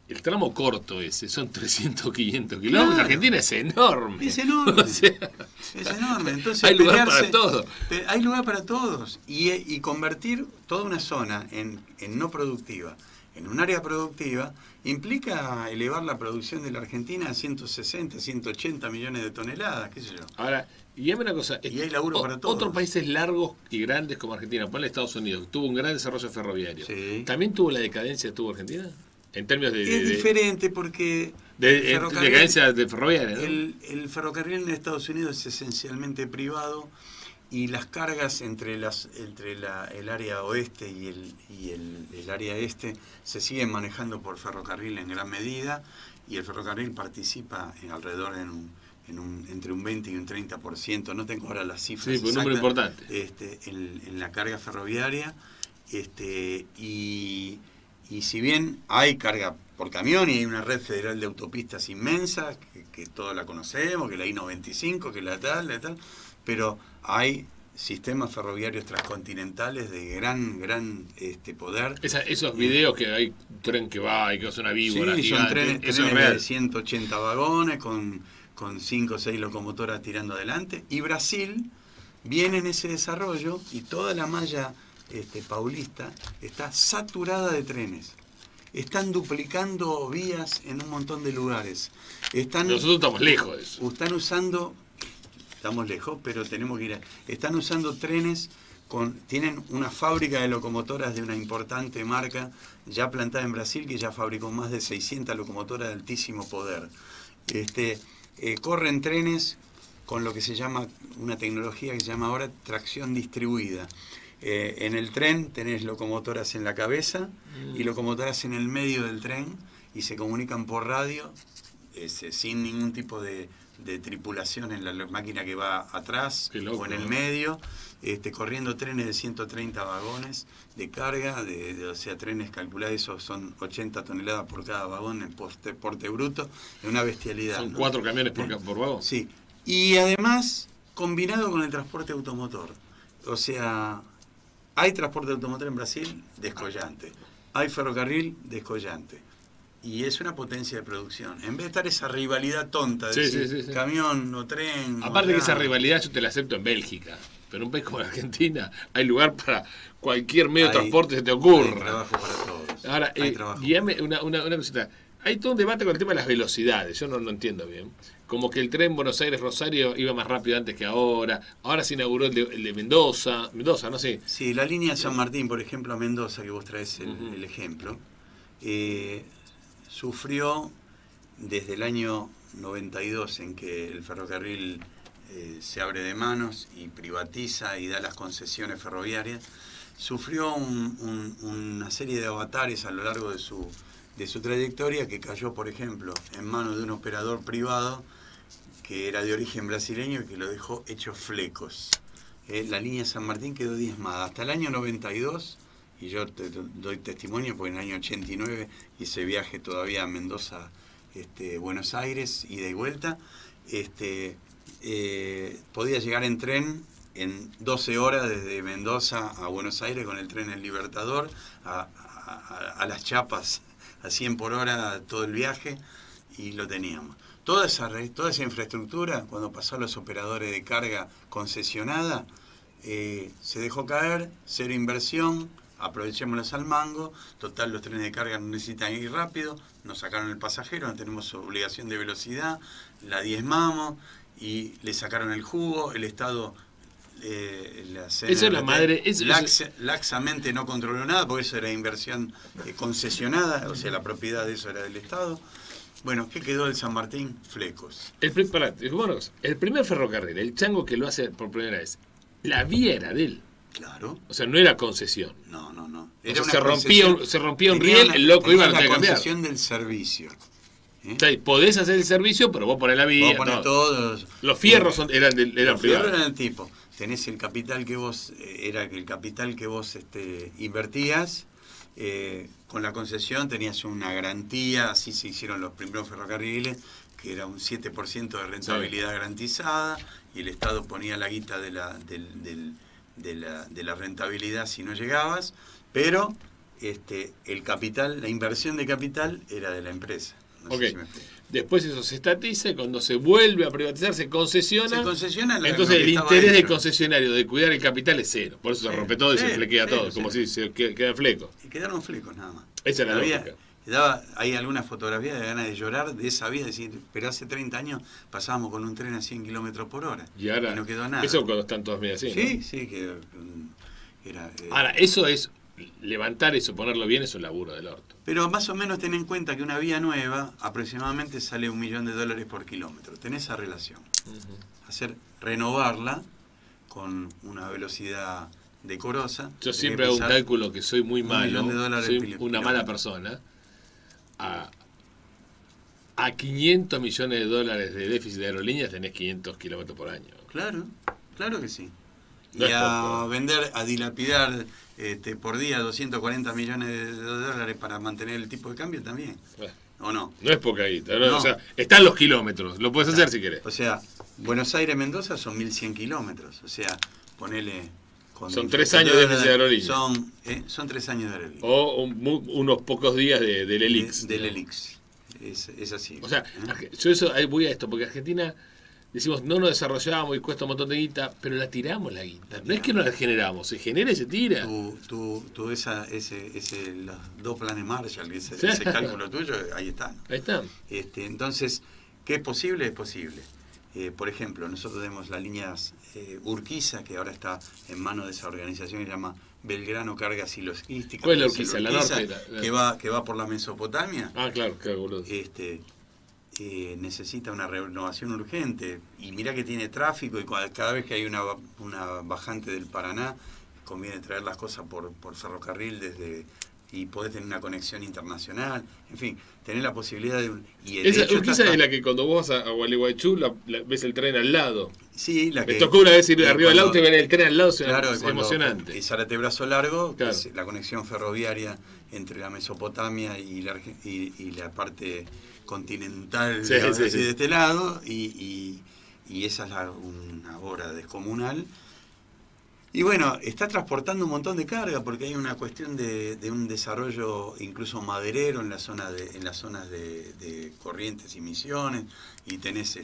El tramo corto ese, son 300, 500 kilómetros. Claro. Argentina es enorme. Es enorme. O sea, es enorme. Entonces, hay lugar para todos. Hay lugar para todos. Y convertir toda una zona en no productiva en un área productiva implica elevar la producción de la Argentina a 160, 180 millones de toneladas, qué sé yo. Ahora, y dame una cosa. Y hay laburo para todos. Otros países largos y grandes como Argentina, ponle Estados Unidos, que tuvo un gran desarrollo ferroviario. Sí. ¿También tuvo la decadencia que tuvo Argentina? En términos de... Es diferente porque... De decadencia de ferroviaria, ¿no? El ferrocarril en Estados Unidos es esencialmente privado y las cargas entre el área oeste y el área este se siguen manejando por ferrocarril en gran medida, y el ferrocarril participa alrededor entre un 20 y un 30%, no tengo ahora las cifras exactas, un número importante. En la carga ferroviaria, y si bien hay carga por camión y hay una red federal de autopistas inmensa, que todos la conocemos, que la I-95, que la tal, pero hay sistemas ferroviarios transcontinentales de gran poder. Esos videos que hay un tren que va y que es una víbora. Sí, son gigante, trenes de 180 vagones con 5 o 6 locomotoras tirando adelante. Y Brasil viene en ese desarrollo y toda la malla paulista está saturada de trenes. Están duplicando vías en un montón de lugares. Nosotros estamos lejos de eso. Estamos lejos, pero tenemos que ir. Están usando trenes, tienen una fábrica de locomotoras de una importante marca ya plantada en Brasil, que ya fabricó más de 600 locomotoras de altísimo poder. Corren trenes con lo que se llama, una tecnología que se llama ahora tracción distribuida. En el tren tenés locomotoras en la cabeza y locomotoras en el medio del tren, y se comunican por radio, sin ningún tipo de tripulación en la máquina que va atrás o en el medio, corriendo trenes de 130 vagones de carga, o sea, trenes calculados, esos son 80 toneladas por cada vagón en porte bruto, es una bestialidad. Son 4 camiones por vagón. Sí, y además combinado con el transporte automotor, o sea, hay transporte automotor en Brasil, descollante, hay ferrocarril, descollante. Y es una potencia de producción. En vez de estar esa rivalidad tonta de decir, camión o tren. Aparte que esa rivalidad yo te la acepto en Bélgica. Pero en un país como la Argentina hay lugar para cualquier medio de transporte que se te ocurra. Hay trabajo para todos. Ahora, guíame una cosita. Hay todo un debate con el tema de las velocidades. Yo no entiendo bien. Como que el tren Buenos Aires-Rosario iba más rápido antes que ahora. Ahora se inauguró el de Mendoza. Mendoza, no sé. Sí, la línea San Martín, por ejemplo, a Mendoza, que vos traes el ejemplo, sufrió desde el año 92, en que el ferrocarril se abre de manos y privatiza y da las concesiones ferroviarias, sufrió una serie de avatares a lo largo de su trayectoria, que cayó, por ejemplo, en manos de un operador privado que era de origen brasileño y que lo dejó hecho flecos. La línea San Martín quedó diezmada. Hasta el año 92, y yo te doy testimonio porque en el año 89 hice viaje todavía a Mendoza, Buenos Aires, ida y vuelta, podía llegar en tren en 12 horas desde Mendoza a Buenos Aires con el tren El Libertador, a las chapas a 100 por hora todo el viaje, y lo teníamos. Toda esa infraestructura, cuando pasó a los operadores de carga concesionada, se dejó caer, cero inversión, aprovechémoslos al mango, total los trenes de carga no necesitan ir rápido, nos sacaron el pasajero, no tenemos obligación de velocidad, la diezmamos y le sacaron el jugo, el Estado... la CNRT, eso es la madre, laxamente no controló nada, porque eso era inversión concesionada, o sea, la propiedad de eso era del Estado. Bueno, ¿qué quedó del San Martín? Flecos. El primer ferrocarril, el chango que lo hace por primera vez, la vía era de él. Claro. O sea, no era concesión. No. Era se rompía un riel, el loco iba a la cambiar. concesión del servicio. O sea, podés hacer el servicio, pero vos ponés la vía. Vos ponés todos. Los fierros eran los privados. fierros eran del tipo. Tenés el capital que vos, invertías, con la concesión tenías una garantía, así se hicieron los primeros ferrocarriles, que era un 7% de rentabilidad garantizada, y el Estado ponía la guita de la rentabilidad si no llegabas, pero el capital, la inversión de capital era de la empresa. No sé si me explico. Después eso se estatiza y cuando se vuelve a privatizar se concesiona. Entonces el interés del concesionario de cuidar el capital es cero. Por eso se rompe todo y se flequea todo, como si se queda fleco. Y quedaron flecos nada más. Esa es la lógica. Hay algunas fotografías de ganas de llorar de esa vida, decir, pero hace 30 años pasábamos con un tren a 100 kilómetros por hora y ahora no quedó nada. Eso cuando están todos medio así, sí, ¿no? Sí, que era... Ahora, eso es, levantar eso, ponerlo bien, es un laburo del orto. Pero más o menos ten en cuenta que una vía nueva aproximadamente sale $1 millón por kilómetro. Tenés esa relación. Renovarla con una velocidad decorosa. Yo siempre hago un cálculo que soy muy malo, soy una mala persona. A 500 millones de dólares de déficit de aerolíneas tenés 500 kilómetros por año. Claro que sí. No y a dilapidar por día 240 millones de dólares para mantener el tipo de cambio también. ¿O no? No es poca guita. No. O sea, están los kilómetros. Lo puedes hacer si querés. O sea, Buenos Aires-Mendoza son 1.100 kilómetros. O sea, ponele... Son 3 años de déficit de aerolínea. Son 3 años de aerolínea. O unos pocos días del ELIX. Del ELIX. Es así. O sea, yo voy a esto, porque Argentina... Decimos, no nos desarrollamos y cuesta un montón de guita, pero la tiramos la guita. No es que no la generamos, se genera y se tira. Los 2 planes Marshall, ese cálculo tuyo, ahí están. Ahí están. Entonces, ¿qué es posible? Es posible. Por ejemplo, nosotros tenemos la línea Urquiza, que ahora está en manos de esa organización que se llama Belgrano Cargas y Logística. ¿Cuál es la Urquiza? ¿La norte? Que va por la Mesopotamia. Claro, boludo. Necesita una renovación urgente, y mirá que tiene tráfico, y cada vez que hay una bajante del Paraná conviene traer las cosas por ferrocarril desde y podés tener una conexión internacional, en fin, tener la posibilidad de... Esa es la que cuando vos vas a Gualeguaychú ves el tren al lado. Sí, la Me que... tocó una vez ir arriba del auto y ver el tren al lado, es emocionante. Y Zárate Brazo Largo, claro. Que es la conexión ferroviaria entre la Mesopotamia y la parte continental de este lado, y esa es una obra descomunal. Y bueno, está transportando un montón de carga porque hay una cuestión de un desarrollo incluso maderero en las zonas de Corrientes y Misiones, y tenés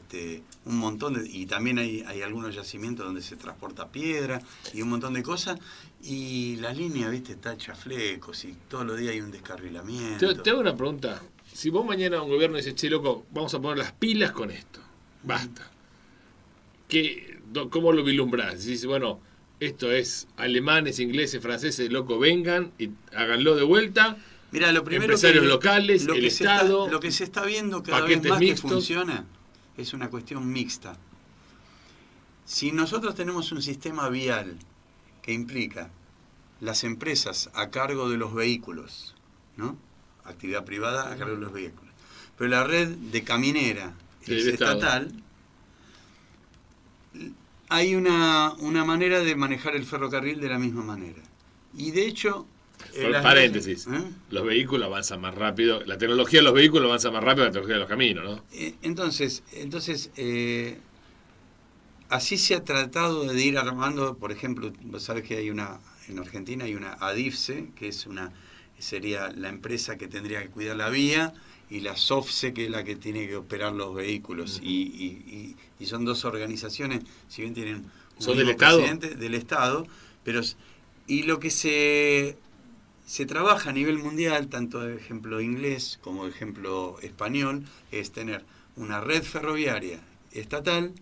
un montón y también hay algunos yacimientos donde se transporta piedra y un montón de cosas, y la línea, viste, está hecha flecos y todos los días hay un descarrilamiento. Te hago una pregunta. Si vos mañana un gobierno dice, che, loco, vamos a poner las pilas con esto, basta. ¿Cómo lo vislumbrás? Dices, bueno, esto es alemanes, ingleses, franceses, loco, vengan y háganlo de vuelta. Mira, lo primero empresarios locales, el Estado. Lo que se está viendo cada vez más mixtos. Que funciona es una cuestión mixta. Si nosotros tenemos un sistema vial que implica las empresas a cargo de los vehículos, ¿no? Actividad privada a cargo de los vehículos, pero la red de caminera es estatal, hay una manera de manejar el ferrocarril de la misma manera. Y de hecho... paréntesis, los vehículos avanzan más rápido, la tecnología de los vehículos avanza más rápido que la tecnología de los caminos, ¿no? Entonces así se ha tratado de ir armando, por ejemplo, vos sabés que en Argentina hay una ADIFSE, que sería la empresa que tendría que cuidar la vía, y la SOFSE, que es la que tiene que operar los vehículos. Y son dos organizaciones, si bien tienen ¿Son del Estado? Del Estado, pero y lo que se trabaja a nivel mundial, tanto de ejemplo inglés como de ejemplo español, es tener una red ferroviaria estatal,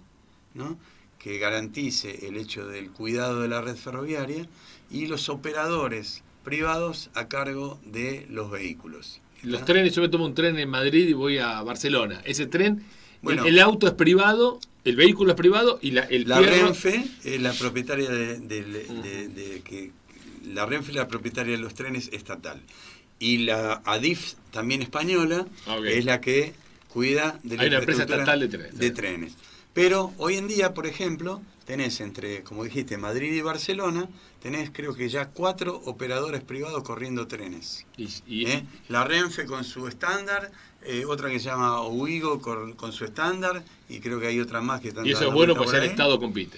¿no?, que garantice el hecho del cuidado de la red ferroviaria, y los operadores privados a cargo de los vehículos. Los trenes, yo me tomo un tren en Madrid y voy a Barcelona. Ese tren, bueno, el auto es privado, el vehículo es privado y la Renfe es la propietaria la Renfe es la propietaria de los trenes estatal. Y la ADIF, también española, es la que cuida de la Hay una empresa estatal de trenes. Pero hoy en día, por ejemplo, tenés entre, como dijiste, Madrid y Barcelona, tenés creo que ya 4 operadores privados corriendo trenes. La Renfe con su estándar, otra que se llama Ouigo con su estándar, y creo que hay otra más que están... Y eso es bueno porque el Estado compite.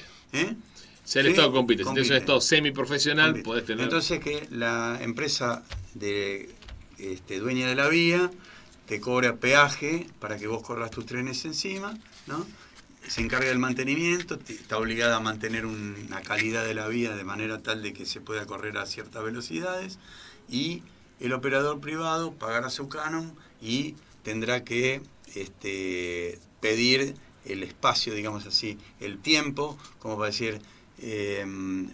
Si el Estado compite. Si tienes un Estado semiprofesional, podés tener... Entonces que la empresa dueña de la vía te cobra peaje para que vos corras tus trenes encima, ¿no? Se encarga del mantenimiento, está obligada a mantener una calidad de la vía de manera tal de que se pueda correr a ciertas velocidades, y el operador privado pagará su canon y tendrá que pedir el espacio, digamos así, el tiempo, como para decir,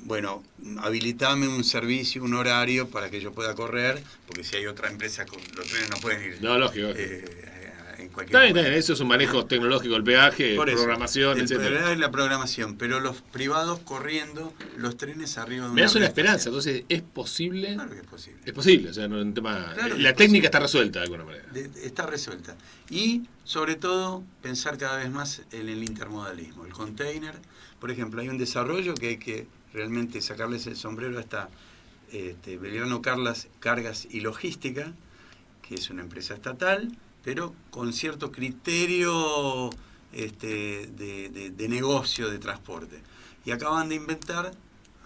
bueno, habilitame un servicio, un horario para que yo pueda correr, porque si hay otra empresa, los trenes no pueden ir. No, lógico. En cualquier está bien, eso es un manejo tecnológico, el peaje, programación, etc. Es la programación, pero los privados corriendo los trenes arriba de una... Me das una esperanza, entonces, ¿es posible? Claro que es posible. Es posible, o sea, no es un tema... Claro la técnica está resuelta de alguna manera. Está resuelta. Y, sobre todo, pensar cada vez más en el intermodalismo. El container, por ejemplo, hay un desarrollo que hay que realmente sacarles el sombrero a esta Belgrano Cargas y Logística, que es una empresa estatal, pero con cierto criterio de negocio de transporte. Y acaban de inventar,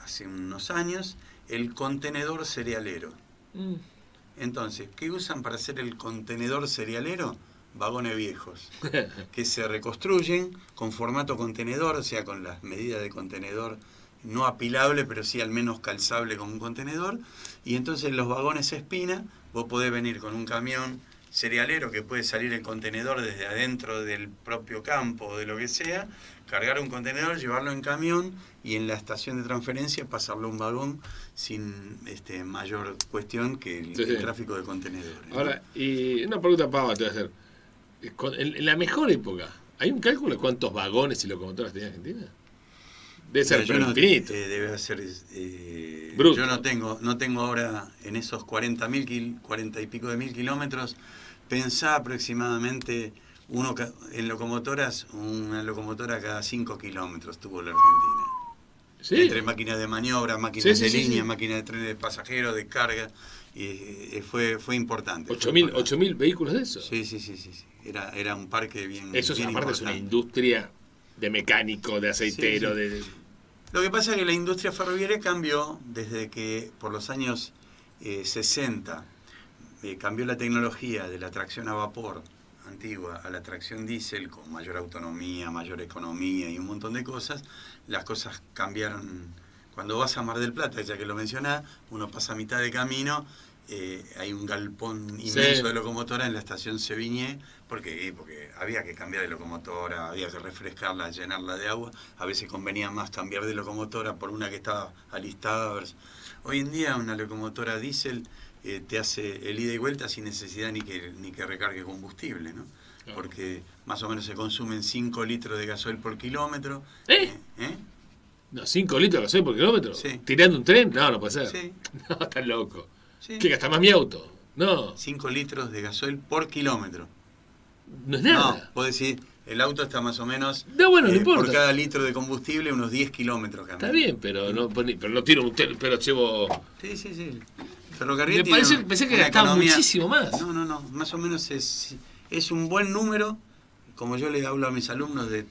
hace unos años, el contenedor cerealero. Entonces, ¿qué usan para hacer el contenedor cerealero? Vagones viejos, que se reconstruyen con formato contenedor, o sea, con las medidas de contenedor no apilable, pero sí al menos calzable como un contenedor. Y entonces los vagones espina, vos podés venir con un camión cerealero que puede salir el contenedor desde adentro del propio campo o de lo que sea, cargar un contenedor, llevarlo en camión y en la estación de transferencia pasarlo a un vagón sin mayor cuestión que el tráfico de contenedores, ¿no? Ahora, y una pregunta pava te voy a hacer. En la mejor época, ¿hay un cálculo de cuántos vagones y locomotoras tenía Argentina? Debe ser infinito. Debe ser Bruto. Yo no tengo ahora en esos 40 y pico de mil kilómetros, pensá aproximadamente en locomotoras, una locomotora cada 5 kilómetros tuvo la Argentina. ¿Sí? Entre máquinas de maniobra, máquinas Sí, de sí, línea, sí. máquinas de trenes de pasajeros, de carga, y fue importante. 8.000 vehículos de eso. Sí. Era un parque bien, Eso bien aparte es una importante. industria de mecánico, de aceitero, Sí, sí. de... Lo que pasa es que la industria ferroviaria cambió desde que por los años 60 cambió la tecnología de la tracción a vapor antigua a la tracción diésel con mayor autonomía, mayor economía y un montón de cosas. Las cosas cambiaron. Cuando vas a Mar del Plata, ya que lo mencionás, uno pasa a mitad de camino, hay un galpón inmenso de locomotora en la estación Sevigné, porque había que cambiar de locomotora, había que refrescarla, llenarla de agua, a veces convenía más cambiar de locomotora por una que estaba alistada. Hoy en día una locomotora diésel te hace el ida y vuelta sin necesidad ni que recargue combustible, ¿no? Porque más o menos se consumen 5 litros de gasoil por kilómetro. No, 5 litros de gasoil por kilómetro. Sí. ¿Tirando un tren? No puede ser. Sí. No, estás loco. Sí. ¿Qué gasta más mi auto? No. 5 litros de gasoil por kilómetro. No es nada. No, vos decís, el auto está más o menos No, bueno, no importa. por cada litro de combustible unos 10 kilómetros camina. Está bien, pero no tiro un tren, pero llevo... Sí. El ferrocarril Me pensé que una gastaba economía- muchísimo más. No, más o menos es un buen número, como yo le hablo a mis alumnos de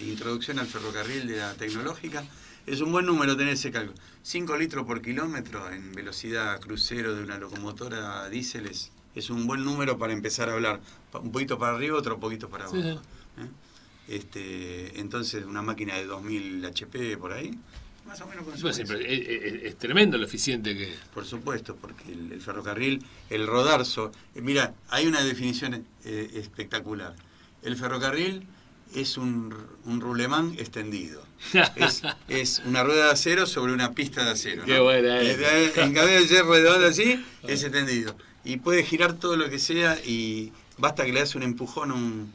introducción al ferrocarril de la tecnológica, es un buen número tener ese cálculo. 5 litros por kilómetro en velocidad crucero de una locomotora diésel es un buen número para empezar a hablar. Un poquito para arriba, otro poquito para abajo. Sí. Entonces, una máquina de 2000 HP por ahí, más o menos consume Pues, eso. es tremendo lo eficiente que es. Por supuesto, porque el ferrocarril, el rodar... mira, hay una definición espectacular. El ferrocarril es un rulemán extendido. Es una rueda de acero sobre una pista de acero, ¿no? Qué buena En cabeza de ser redondo así, es extendido. Y puede girar todo lo que sea y basta que le das un empujón.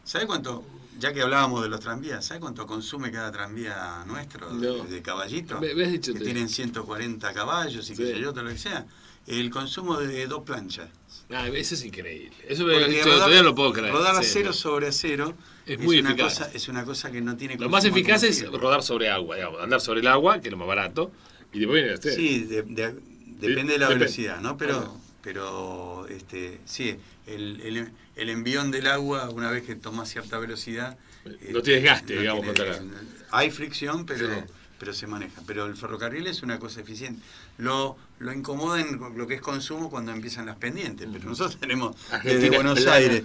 ¿Sabe cuánto? Ya que hablábamos de los tranvías, ¿sabe cuánto consume cada tranvía nuestro No. de caballito? Me has dicho que tú. tienen 140 caballos y qué Sí. sé yo, todo lo que sea. El consumo de 2 planchas. Eso es increíble. Eso me lo Porque has dicho, todavía no lo puedo creer. rodar Sí, acero no. sobre acero Es muy una eficaz. cosa, es una cosa que no tiene Lo más consumo de eficaz es combustible. rodar sobre agua, digamos, andar sobre el agua, que es lo más barato, y después viene usted. Sí, depende de la Depende. velocidad, ¿no? Pero sí, el envión del agua, una vez que toma cierta velocidad... No tiene desgaste, no digamos, tiene- contra la- hay fricción, pero... Sí. pero se maneja. Pero el ferrocarril es una cosa eficiente. Lo incomoda en lo que es consumo cuando empiezan las pendientes. Pero nosotros tenemos Argentina desde es Buenos plana. Aires,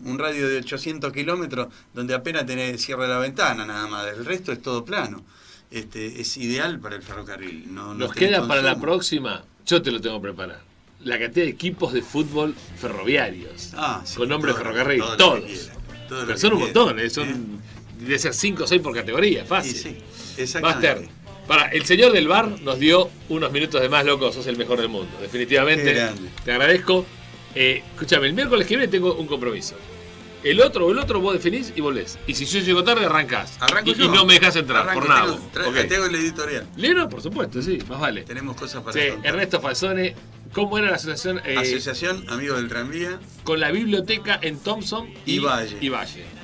un radio de 800 kilómetros donde apenas tenés cierre la ventana nada más. El resto es todo plano. Es ideal para el ferrocarril. No Nos tenés queda para la consumo. próxima, yo te lo tengo que preparar, la cantidad de equipos de fútbol ferroviarios, Sí, con nombre de todo, ferrocarril, todo lo todos. que quiera, todo lo Pero que son un quiera, montón, son debe ser 5 o 6 por categoría, fácil. Sí, exactamente. Master, el señor del bar nos dio unos minutos de más, loco, sos el mejor del mundo, definitivamente. Qué grande. Te agradezco. Escúchame, el miércoles que viene tengo un compromiso. El otro vos definís y volvés. Y si yo llego tarde, arrancás. Arranco y yo. no me dejas entrar, Arranco, por nada. Te hago el editorial. Leo, por supuesto, sí, más vale. Tenemos cosas para Sí, contar. Ernesto Falzone, ¿cómo era la asociación? Asociación Amigos del Tranvía. Con la biblioteca en Thompson Y Valle.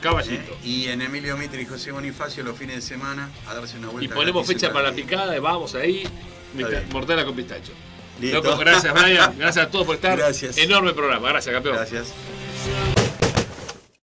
Caballito. Y en Emilio Mitre y José Bonifacio los fines de semana a darse una Y vuelta. ponemos gratis fecha para la gratis. picada, y vamos ahí. Está bien. Mortala con pistacho. Listo. Loco, gracias, Brian. Gracias a todos por estar. Gracias. Enorme programa. Gracias, campeón. Gracias.